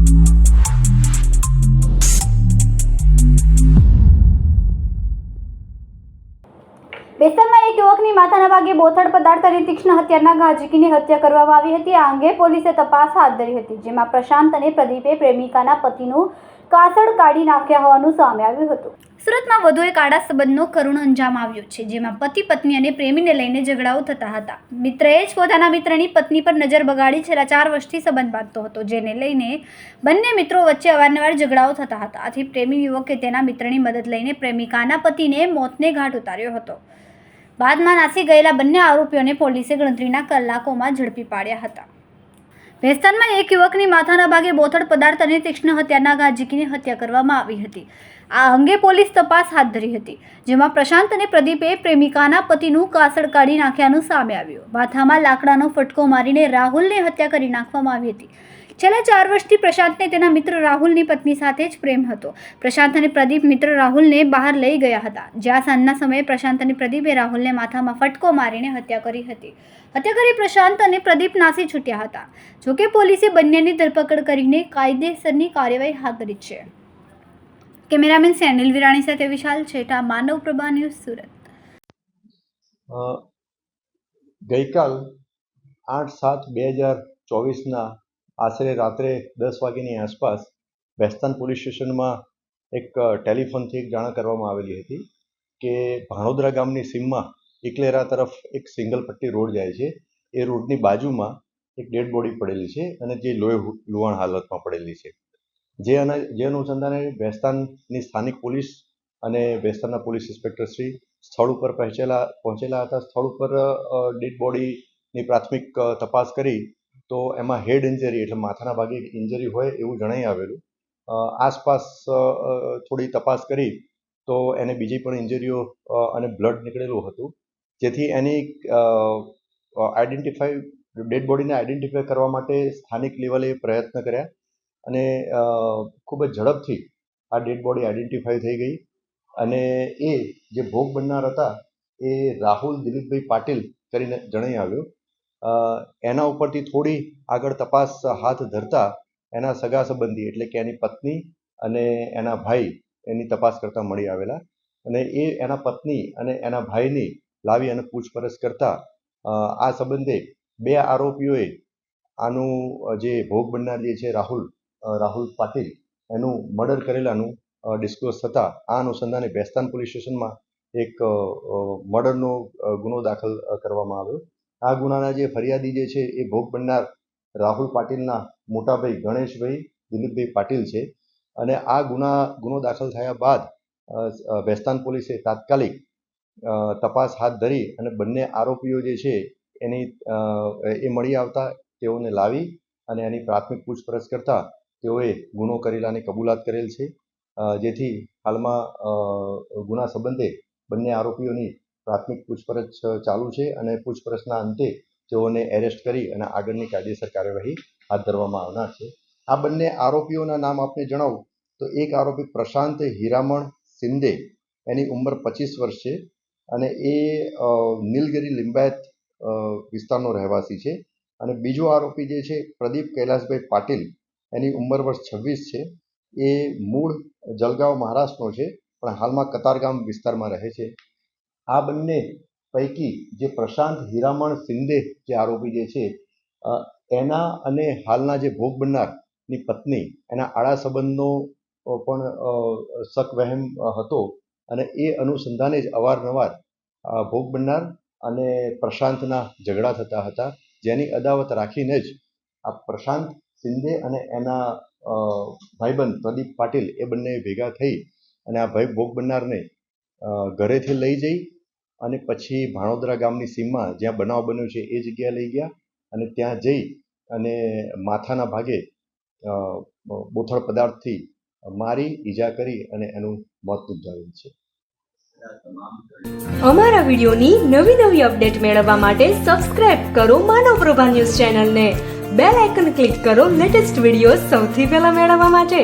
બેસરમાં એક યુવકની માથાના ભાગે બોથડ પદાર્થ અને તીક્ષ્ણ હથિયારના ઘા ઝીકીને હત્યા કરવામાં આવી હતી। આ અંગે પોલીસે તપાસ હાથ ધરી હતી, જેમાં પ્રશાંત અને પ્રદીપે પ્રેમિકાના પતિનું કાસળ કાઢી નાખ્યા હોવાનું સામે આવ્યું હતું। સુરતમાં વધુ એક આડા સંબંધનો કરુણ અંજામ આવ્યો છે, જેમાં પતિ પત્ની અને પ્રેમીને લઈને ઝઘડાઓ થતા હતા। મિત્રએ જ પોતાના મિત્રની પત્ની પર નજર બગાડી છેલ્લા 4 વર્ષથી સંબંધ બાંધતો હતો, જેને લઈને બંને મિત્રો વચ્ચે અવારનવાર ઝઘડાઓ થતા હતા। આથી પ્રેમી યુવકે તેના મિત્રની મદદ લઈને પ્રેમિકાના પતિને મોતને ઘાટ ઉતાર્યો હતો। બાદમાં નાસી ગયેલા બંને આરોપીઓને પોલીસે ગણતરીના કલાકોમાં ઝડપી પાડ્યા હતા। ભેસ્તાનમાં એક યુવકની માથાના ભાગે બોથડ પદાર્થ અને તીક્ષ્ણ હથિયારના ઘા ઝીકીને હત્યા કરવામાં આવી હતી। આ અંગે પોલીસ તપાસ હાથ ધરી હતી, જેમાં પ્રશાંત અને પ્રદીપે પ્રેમિકાના પતિનું કાસળ કાઢી નાખ્યાનું સામે આવ્યું। માથામાં લાકડાનો ફટકો મારીને રાહુલને હત્યા કરી નાખવામાં આવી હતી। છેલ્લા 4 વર્ષથી પ્રશાંતને તેના મિત્ર રાહુલની પત્ની સાથે જ પ્રેમ હતો। પ્રશાંત અને પ્રદીપ મિત્ર રાહુલને બહાર લઈ ગયા હતા, જ્યાં સાંજના સમયે પ્રશાંત અને પ્રદીપે રાહુલને માથામાં ફટકો મારીને હત્યા કરી હતી। હત્યા કરી પ્રશાંત અને પ્રદીપ નાસી છૂટ્યા હતા। જોકે પોલીસે બંનેની ધરપકડ કરીને કાયદેસરની કાર્યવાહી હાથ ધરી છે। કેમેરામેન સેનિલ વિરાણી સાથે વિશાલ છેઠા, માનવ પ્રભા ન્યૂઝ, સુરત। ગઈકાલ 8/7/2024ના આશરે રાત્રે 10 વાગ્યાની આસપાસ ભેસ્તાન પોલીસ સ્ટેશનમાં એક ટેલિફોનથી એક જાણ કરવામાં આવેલી હતી કે ભાણોદરા ગામની સીમમાં ઇકલેરા તરફ એક સિંગલ પટ્ટી રોડ જાય છે, એ રોડની બાજુમાં એક ડેડ બોડી પડેલી છે અને જે લુહાણ હાલતમાં પડેલી છે। જે અનુસંધાને ભેસ્તાનની સ્થાનિક પોલીસ અને ભેસ્તાનના પોલીસ ઇન્સ્પેક્ટર શ્રી સ્થળ ઉપર પહોંચેલા હતા। સ્થળ ઉપર ડેડ બોડીની પ્રાથમિક તપાસ કરી તો એમાં હેડ ઇન્જરી એટલે માથાના ભાગે ઇન્જરી હોય એવું જણાઈ આવેલું। આસપાસ થોડી તપાસ કરી તો એને બીજી પણ ઇન્જરીઓ અને બ્લડ નીકળેલું હતું, જેથી એની ડેડ બોડીને આઈડેન્ટિફાઈ કરવા માટે સ્થાનિક લેવલે પ્રયત્ન કર્યા અને ખૂબ જ ઝડપથી આ ડેડ બોડી આઈડેન્ટિફાઈ થઈ ગઈ અને એ જે ભોગ બનનાર હતા એ રાહુલ દિલીપભાઈ પાટીલ કરીને જણાઈ આવ્યું। એના ઉપરથી થોડી આગળ તપાસ હાથ ધરતા એના સગા સંબંધી એટલે કે એની પત્ની અને એના ભાઈ એની તપાસ કરતા મળી આવેલા અને એ એના પત્ની અને એના ભાઈની લાવી અને પૂછપરછ કરતા આ સંબંધે 2 આરોપીઓએ આનું જે ભોગ બનનાર જે છે રાહુલ પાટીલ એનું મર્ડર કરેલાનું ડિસ્ક્લોઝ થતાં આ અનુસંધાને ભેસ્તાન પોલીસ સ્ટેશનમાં એક મર્ડરનો ગુનો દાખલ કરવામાં આવ્યો। આ ગુનાના જે ફરિયાદી જે છે એ ભોગ બનનાર રાહુલ પાટીલના મોટાભાઈ ગણેશભાઈ દિલીપભાઈ પાટીલ છે અને આ ગુનો દાખલ થયા બાદ ભેસ્તાન પોલીસે તાત્કાલિક તપાસ હાથ ધરી અને બંને આરોપીઓ જે છે એ મળી આવતા તેઓને લાવી અને એની પ્રાથમિક પૂછપરછ કરતા તેઓએ ગુનો કરેલાની કબૂલાત કરેલ છે, જેથી હાલમાં ગુના સંબંધે બંને આરોપીઓની પ્રાથમિક પૂછપરછ ચાલુ છે અને પૂછપરછના અંતે તેઓને એરેસ્ટ કરી અને આગળની કાયદેસર કાર્યવાહી હાથ ધરવામાં આવનાર છે। આ બંને આરોપીઓના નામ આપને જણાવું તો એક આરોપી પ્રશાંત હીરામણ શિંદે, એની ઉંમર 25 વર્ષ છે અને એ નીલગિરી લિંબાયત વિસ્તારનો રહેવાસી છે અને બીજો આરોપી જે છે પ્રદીપ કૈલાસભાઈ પાટીલ, એની ઉંમર વર્ષ 26 છે। એ મૂળ જલગાંવ મહારાષ્ટ્રનો છે પણ હાલમાં કતારગામ વિસ્તારમાં રહે છે। આ બંને પૈકી જે પ્રશાંત હીરામણ શિંદે જે આરોપી જે છે એના અને હાલના જે ભોગ બનનારની પત્ની એના આડા સંબંધનો પણ શક વહેમ હતો અને એ અનુસંધાને જ અવારનવાર ભોગ બનનાર અને પ્રશાંતના ઝઘડા થતા હતા, જેની અદાવત રાખીને જ આ પ્રશાંત શિંદે અને એના ભાઈબંધ પ્રદીપ પાટીલ એ બંને ભેગા થઈ અને આ ભોગ બનનારને ઘરેથી લઈ જઈ અને પછી ભાણોદરા ગામની સીમમાં જ્યાં બનાવ બન્યો છે એ જગ્યાએ લઈ ગયા અને ત્યાં જઈ અને માથાના ભાગે બોથડ પદાર્થથી મારી ઈજા કરી અને એનું મોત નિપજાવેલ છે। અમારા વિડીયોની નવી અપડેટ મેળવવા માટે સબસ્ક્રાઇબ કરો માનવ પ્રભા ન્યૂઝ ચેનલને, બેલ આઇકન ક્લિક કરો લેટેસ્ટ વિડીયો સૌથી પહેલા મેળવવા માટે।